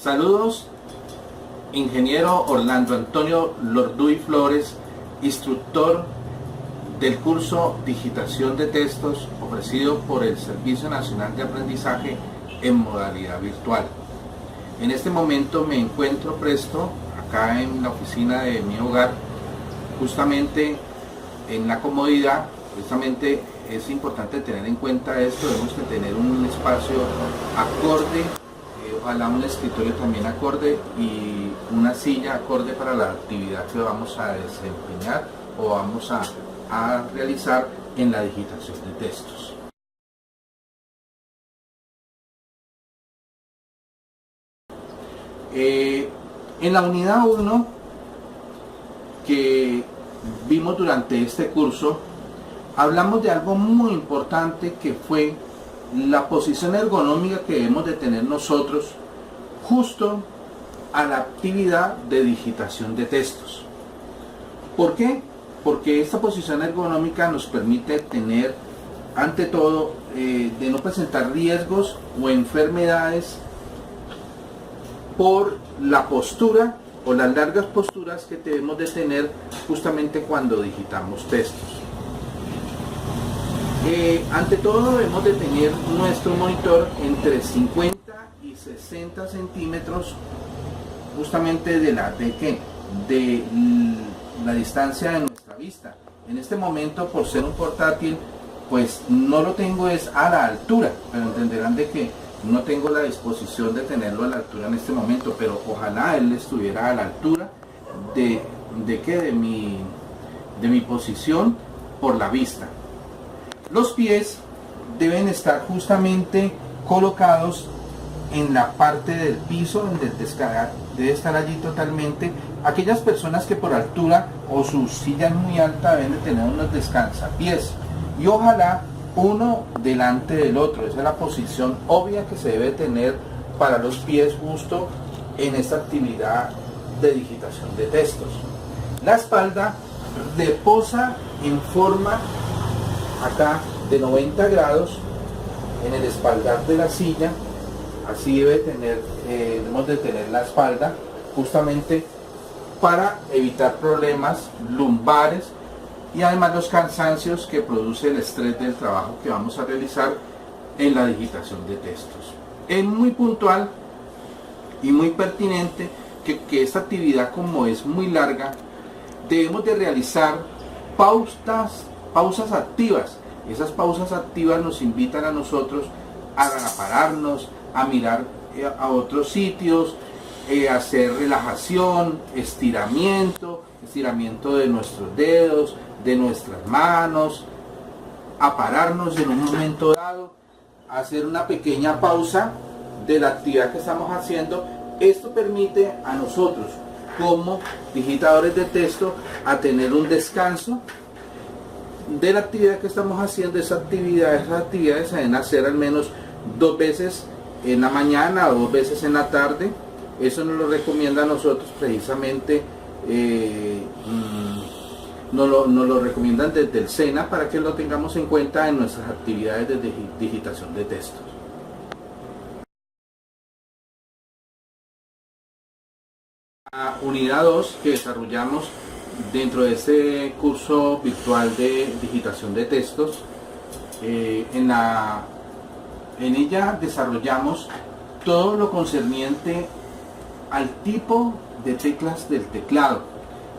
Saludos, ingeniero Orlando Antonio Lorduy Flores, instructor del curso Digitación de Textos ofrecido por el Servicio Nacional de Aprendizaje en modalidad virtual. En este momento me encuentro presto acá en la oficina de mi hogar, justamente en la comodidad. Justamente es importante tener en cuenta esto, debemos de tener un espacio acorde, ojalá un escritorio también acorde y una silla acorde para la actividad que vamos a desempeñar o vamos a realizar en la digitación de textos. En la unidad 1 que vimos durante este curso, hablamos de algo muy importante que fue la posición ergonómica que debemos de tener nosotros justo a la actividad de digitación de textos. ¿Por qué? Porque esta posición ergonómica nos permite tener, ante todo, de no presentar riesgos o enfermedades por la postura o las largas posturas que debemos de tener justamente cuando digitamos textos. Ante todo debemos de tener nuestro monitor entre 50 y 60 centímetros justamente de la distancia de nuestra vista. En este momento, por ser un portátil, pues no lo tengo es a la altura, pero entenderán de que no tengo la disposición de tenerlo a la altura en este momento, pero ojalá él estuviera a la altura de mi posición por la vista. Los pies deben estar justamente colocados en la parte del piso donde debe estar allí totalmente. Aquellas personas que por altura o su silla es muy alta deben de tener unos descansapiés y ojalá uno delante del otro. Esa es la posición obvia que se debe tener para los pies justo en esta actividad de digitación de textos. La espalda reposa en forma acá de 90 grados en el espaldar de la silla. Así debemos de tener la espalda justamente para evitar problemas lumbares y además los cansancios que produce el estrés del trabajo que vamos a realizar en la digitación de textos. Es muy puntual y muy pertinente que esta actividad, como es muy larga, debemos de realizar pausas activas. Esas pausas activas nos invitan a nosotros a pararnos, a mirar a otros sitios, hacer relajación, estiramiento de nuestros dedos, de nuestras manos, a pararnos en un momento dado, a hacer una pequeña pausa de la actividad que estamos haciendo. Esto permite a nosotros, como digitadores de texto, a tener un descanso de la actividad que estamos haciendo. Esas actividades se deben hacer al menos 2 veces en la mañana o 2 veces en la tarde. Eso nos lo recomienda a nosotros precisamente, nos lo recomiendan desde el SENA para que lo tengamos en cuenta en nuestras actividades de digitación de textos. La unidad 2 que desarrollamos dentro de este curso virtual de digitación de textos, en ella desarrollamos todo lo concerniente al tipo de teclas del teclado,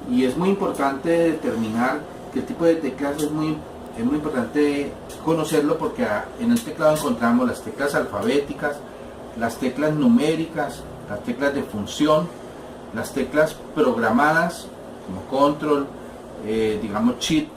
y es muy importante determinar que el tipo de teclas es muy importante conocerlo, porque en el teclado encontramos las teclas alfabéticas, las teclas numéricas, las teclas de función, las teclas programadas como control, digamos shift,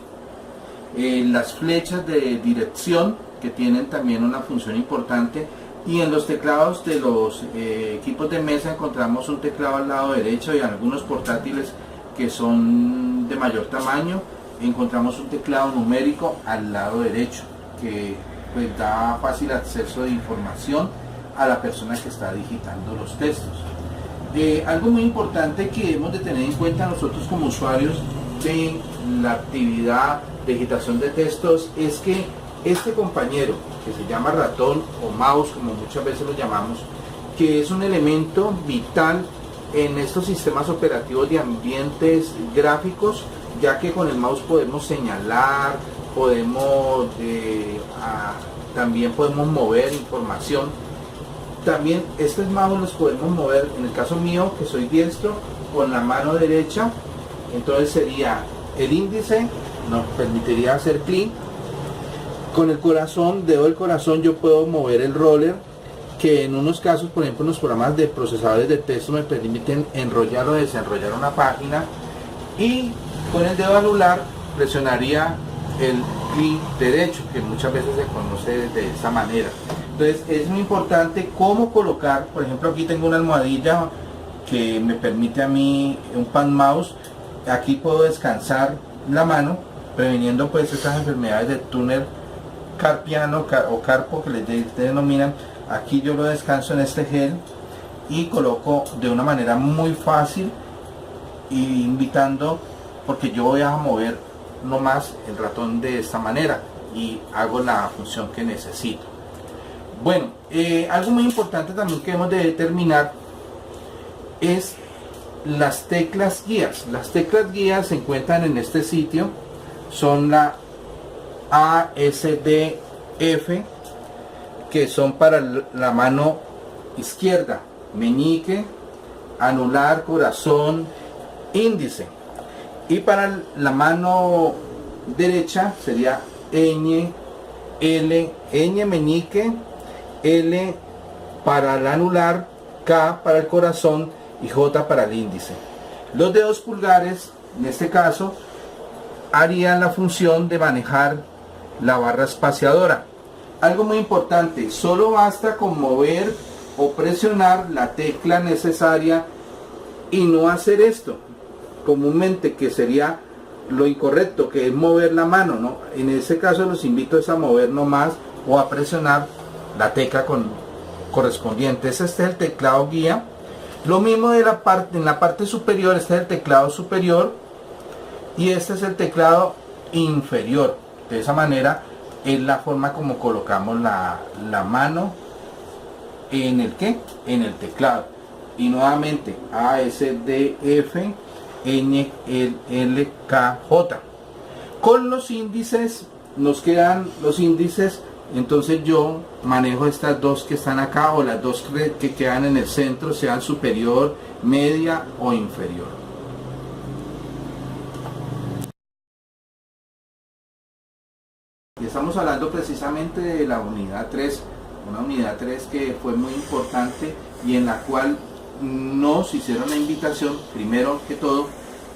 las flechas de dirección que tienen también una función importante, y en los teclados de los equipos de mesa encontramos un teclado al lado derecho, y en algunos portátiles que son de mayor tamaño encontramos un teclado numérico al lado derecho que pues da fácil acceso de información a la persona que está digitando los textos. Algo muy importante que debemos de tener en cuenta nosotros como usuarios de la actividad de digitación de textos es que este compañero, que se llama ratón o mouse, como muchas veces lo llamamos, que es un elemento vital en estos sistemas operativos de ambientes gráficos, ya que con el mouse podemos señalar, también podemos mover información. También estos mouse los podemos mover, en el caso mío que soy diestro, con la mano derecha. Entonces sería el índice, nos permitiría hacer clic. Con el corazón, dedo del corazón, yo puedo mover el roller, que en unos casos, por ejemplo, en los programas de procesadores de texto me permiten enrollar o desenrollar una página. Y con el dedo anular presionaría el clic derecho, que muchas veces se conoce de esa manera. Entonces es muy importante cómo colocar, por ejemplo, aquí tengo una almohadilla que me permite a mí un pan mouse. Aquí puedo descansar la mano, previniendo pues estas enfermedades de túnel carpiano o carpo que les denominan. Aquí yo lo descanso en este gel y coloco de una manera muy fácil, y invitando, porque yo voy a mover nomás el ratón de esta manera y hago la función que necesito. Bueno, algo muy importante también que debemos de determinar es las teclas guías. Las teclas guías se encuentran en este sitio, son la A, S, D, F, que son para la mano izquierda, meñique, anular, corazón, índice. Y para la mano derecha sería ñ, L, ñ meñique, L para el anular, K para el corazón y J para el índice. Los dedos pulgares, en este caso, harían la función de manejar la barra espaciadora. Algo muy importante, solo basta con mover o presionar la tecla necesaria y no hacer esto comúnmente, que sería lo incorrecto, que es mover la mano, ¿no? En ese caso los invito a mover nomás o a presionar la tecla correspondiente. Este es el teclado guía. Lo mismo de en la parte superior, este es el teclado superior y este es el teclado inferior. De esa manera es la forma como colocamos la mano en el teclado. Y nuevamente A, S, D, F, Ñ, L, K, J. Con los índices nos quedan los índices. Entonces yo manejo estas dos que están acá, o las dos que quedan en el centro, sean superior, media o inferior. Y estamos hablando precisamente de la unidad 3, una unidad 3 que fue muy importante y en la cual nos hicieron la invitación, primero que todo,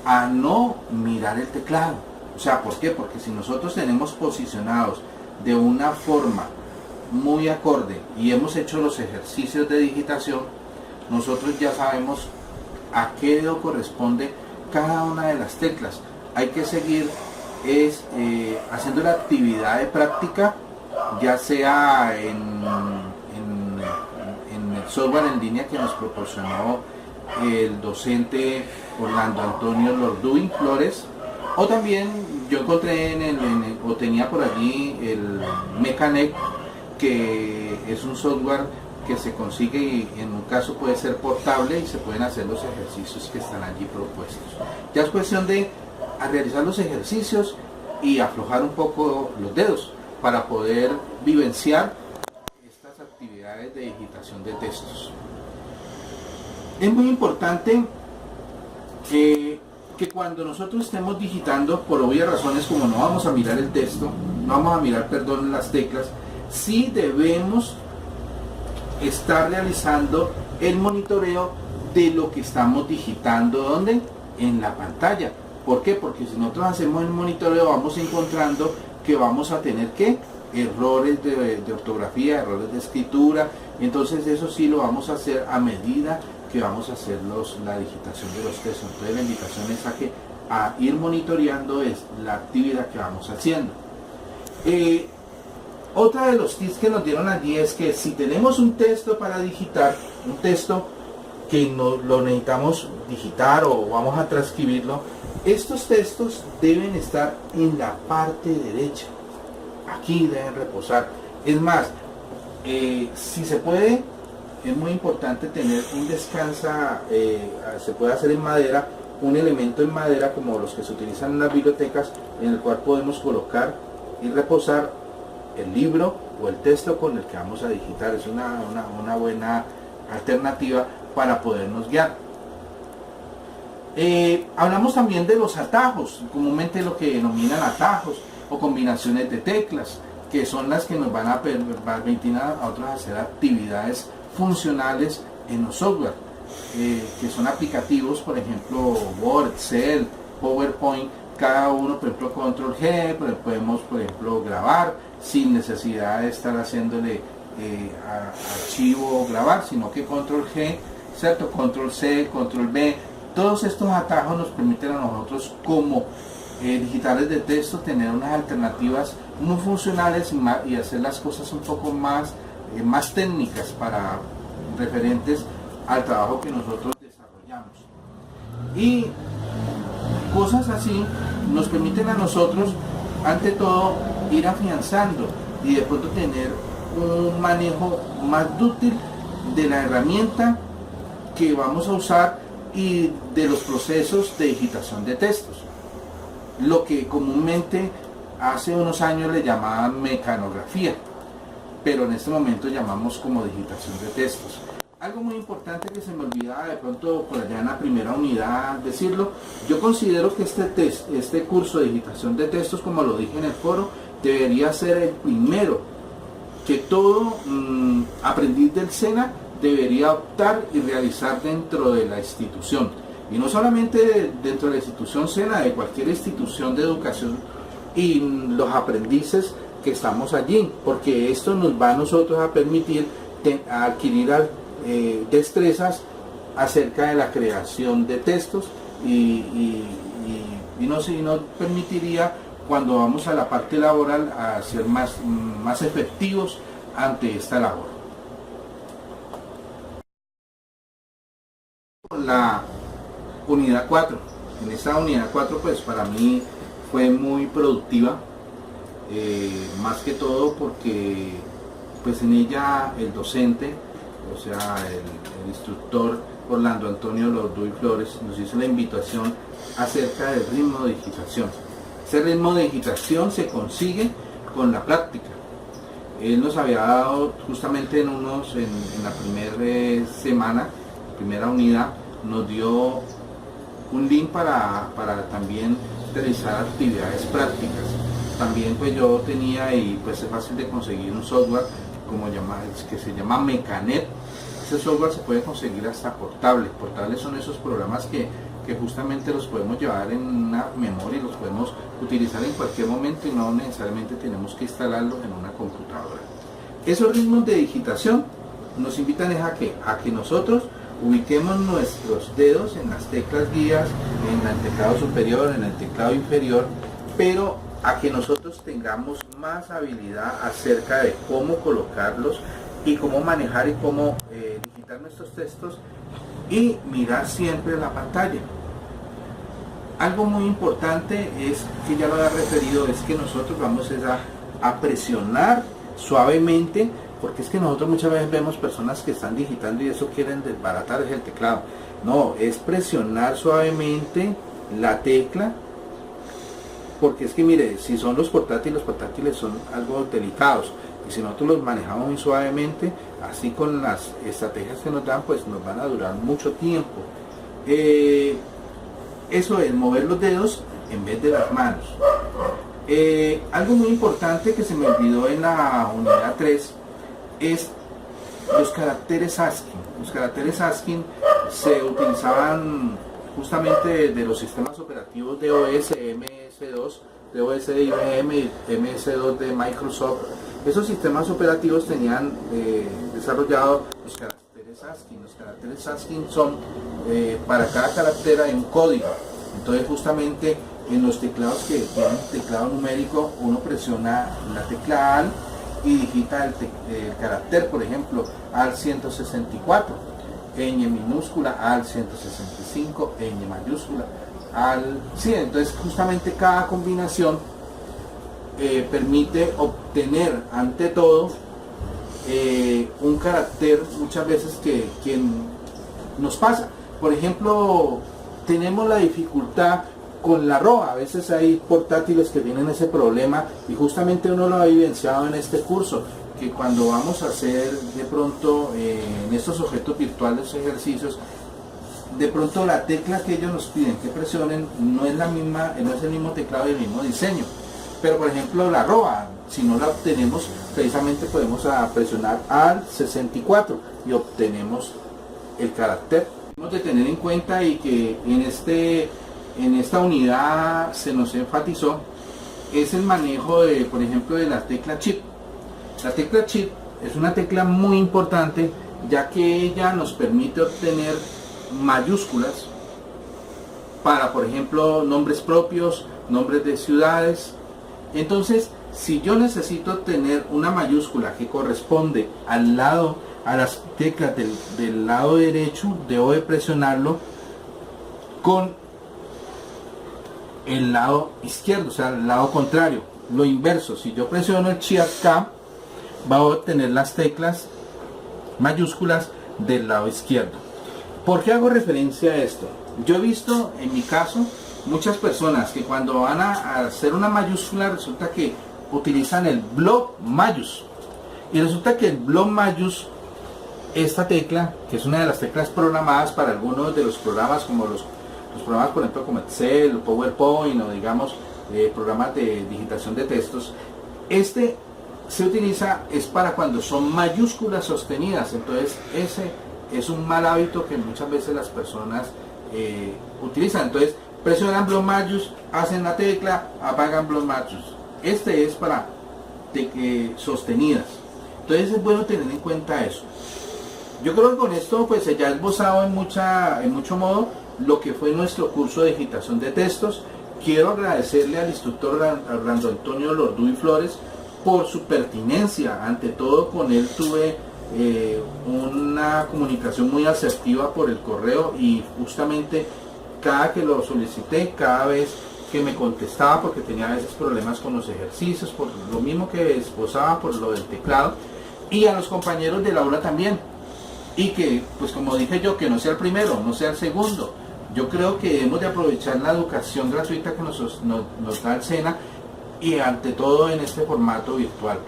a no mirar el teclado. O sea, ¿por qué? Porque si nosotros tenemos posicionados de una forma muy acorde y hemos hecho los ejercicios de digitación, nosotros ya sabemos a qué dedo corresponde cada una de las teclas. Hay que seguir haciendo la actividad de práctica, ya sea en el software en línea que nos proporcionó el docente Orlando Antonio Lorduin Flores, o también yo encontré o tenía por allí el Mecanec, que es un software que se consigue y en un caso puede ser portable y se pueden hacer los ejercicios que están allí propuestos. Ya es cuestión de realizar los ejercicios y aflojar un poco los dedos para poder vivenciar estas actividades de digitación de textos. Es muy importante que cuando nosotros estemos digitando, por obvias razones, como no vamos a mirar el texto, no vamos a mirar, perdón, las teclas, sí debemos estar realizando el monitoreo de lo que estamos digitando. ¿Dónde? En la pantalla. ¿Por qué? Porque si nosotros hacemos el monitoreo vamos encontrando que vamos a tener errores de ortografía, errores de escritura. Entonces eso sí lo vamos a hacer a medida que vamos a hacer la digitación de los textos. Entonces la invitación es a ir monitoreando la actividad que vamos haciendo. Otra de los tips que nos dieron allí es que si tenemos un texto para digitar, un texto que lo necesitamos digitar o vamos a transcribirlo, estos textos deben estar en la parte derecha. Aquí deben reposar. Es más, si se puede, es muy importante tener un descansa, se puede hacer en madera, un elemento en madera como los que se utilizan en las bibliotecas, en el cual podemos colocar y reposar el libro o el texto con el que vamos a digitar. Es una buena alternativa para podernos guiar. Hablamos también de los atajos, comúnmente lo que denominan atajos o combinaciones de teclas, que son las que nos van a permitir a nosotros hacer actividades funcionales en los software, que son aplicativos, por ejemplo, Word, Excel, PowerPoint, cada uno, por ejemplo, Control G, podemos, por ejemplo, grabar sin necesidad de estar haciéndole archivo grabar, sino que Control G, ¿cierto? Control C, Control B, todos estos atajos nos permiten a nosotros como digitales de texto tener unas alternativas muy funcionales y hacer las cosas un poco más técnicas para referentes al trabajo que nosotros desarrollamos. Y cosas así nos permiten a nosotros, ante todo, ir afianzando y de pronto tener un manejo más dúctil de la herramienta que vamos a usar y de los procesos de digitación de textos. Lo que comúnmente hace unos años le llamaban mecanografía, pero en este momento llamamos como digitación de textos. Algo muy importante que se me olvidaba de pronto por allá en la primera unidad decirlo, yo considero que este curso de digitación de textos, como lo dije en el foro, debería ser el primero que todo aprendiz del SENA debería optar y realizar dentro de la institución. Y no solamente dentro de la institución SENA, de cualquier institución de educación y los aprendices que estamos allí, porque esto nos va a nosotros a permitir adquirir destrezas acerca de la creación de textos y nos permitiría, cuando vamos a la parte laboral, a ser más efectivos ante esta labor. La unidad 4. En esta unidad 4 pues para mí fue muy productiva, más que todo porque pues en ella el docente, o sea el instructor Orlando Antonio Lorduy Flores, nos hizo la invitación acerca del ritmo de digitación. Ese ritmo de digitación se consigue con la práctica. Él nos había dado justamente en la primera semana, primera unidad, nos dio un link para también realizar actividades prácticas. También pues yo tenía, y pues es fácil de conseguir, un software que se llama Mecanet. Ese software se puede conseguir hasta portables. Portables son esos programas que justamente los podemos llevar en una memoria y los podemos utilizar en cualquier momento y no necesariamente tenemos que instalarlos en una computadora. Esos ritmos de digitación nos invitan a que nosotros ubiquemos nuestros dedos en las teclas guías, en el teclado superior, en el teclado inferior, pero a que nosotros tengamos más habilidad acerca de cómo colocarlos y cómo manejar y cómo digitar nuestros textos y mirar siempre la pantalla. Algo muy importante es, que ya lo había referido, es que nosotros vamos a presionar suavemente, porque es que nosotros muchas veces vemos personas que están digitando y eso quieren desbaratar el teclado. No, es presionar suavemente la tecla, porque es que mire, si son los portátiles son algo delicados, y si nosotros los manejamos muy suavemente, así con las estrategias que nos dan, pues nos van a durar mucho tiempo. Eso es mover los dedos en vez de las manos. Algo muy importante que se me olvidó en la unidad 3 es los caracteres ASCII. Los caracteres ASCII se utilizaban justamente de los sistemas operativos de OS, MS2, de OS de IBM y MS2 de Microsoft. Esos sistemas operativos tenían desarrollado los caracteres ASCII. Los caracteres ASCII son, para cada carácter hay un código. Entonces justamente en los teclados que tienen teclado numérico, uno presiona la tecla AL y digita el carácter, por ejemplo, AL 164, ñ minúscula, AL 165, ñ mayúscula, AL... Sí, entonces justamente cada combinación permite obtener ante todo un carácter muchas veces que nos pasa. Por ejemplo, tenemos la dificultad con la ROA. A veces hay portátiles que tienen ese problema y justamente uno lo ha evidenciado en este curso, que cuando vamos a hacer de pronto en estos objetos virtuales ejercicios, de pronto la tecla que ellos nos piden que presionen no es la misma, no es el mismo teclado y el mismo diseño. Pero por ejemplo la ROA, si no la obtenemos, precisamente podemos presionar al 64 y obtenemos el carácter. Tenemos de tener en cuenta y que en esta unidad se nos enfatizó es el manejo de, por ejemplo, de la tecla Shift. La tecla Shift es una tecla muy importante, ya que ella nos permite obtener mayúsculas para, por ejemplo, nombres propios, nombres de ciudades. Entonces, si yo necesito tener una mayúscula que corresponde al lado, a las teclas del lado derecho, debo de presionarlo con el lado izquierdo, o sea, el lado contrario, lo inverso. Si yo presiono el Shift K, va a obtener las teclas mayúsculas del lado izquierdo. ¿Por qué hago referencia a esto? Yo he visto en mi caso muchas personas que cuando van a hacer una mayúscula resulta que utilizan el bloc mayús, y resulta que el bloc mayús, esta tecla, que es una de las teclas programadas para algunos de los programas, como los programas por ejemplo como Excel, PowerPoint, o digamos programas de digitación de textos, este se utiliza es para cuando son mayúsculas sostenidas. Entonces ese es un mal hábito que muchas veces las personas utilizan. Entonces presionan bloc mayús, hacen la tecla, apagan bloc mayús. Este es para sostenidas. Entonces es bueno tener en cuenta eso. Yo creo que con esto pues ya he esbozado en mucho modo lo que fue nuestro curso de digitación de textos. Quiero agradecerle al instructor Orlando Antonio Lorduy Flores por su pertinencia. Ante todo, con él tuve una comunicación muy asertiva por el correo, y justamente cada que lo solicité, cada vez que me contestaba, porque tenía a veces problemas con los ejercicios, por lo mismo que esbozaba, por lo del teclado, y a los compañeros de la aula también. Y que, pues como dije yo, que no sea el primero, no sea el segundo. Yo creo que debemos de aprovechar la educación gratuita que nos da el SENA, y ante todo en este formato virtual,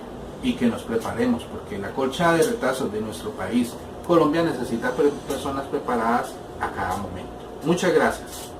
y que nos preparemos, porque la colcha de retazos de nuestro país, Colombia, necesita personas preparadas a cada momento. Muchas gracias.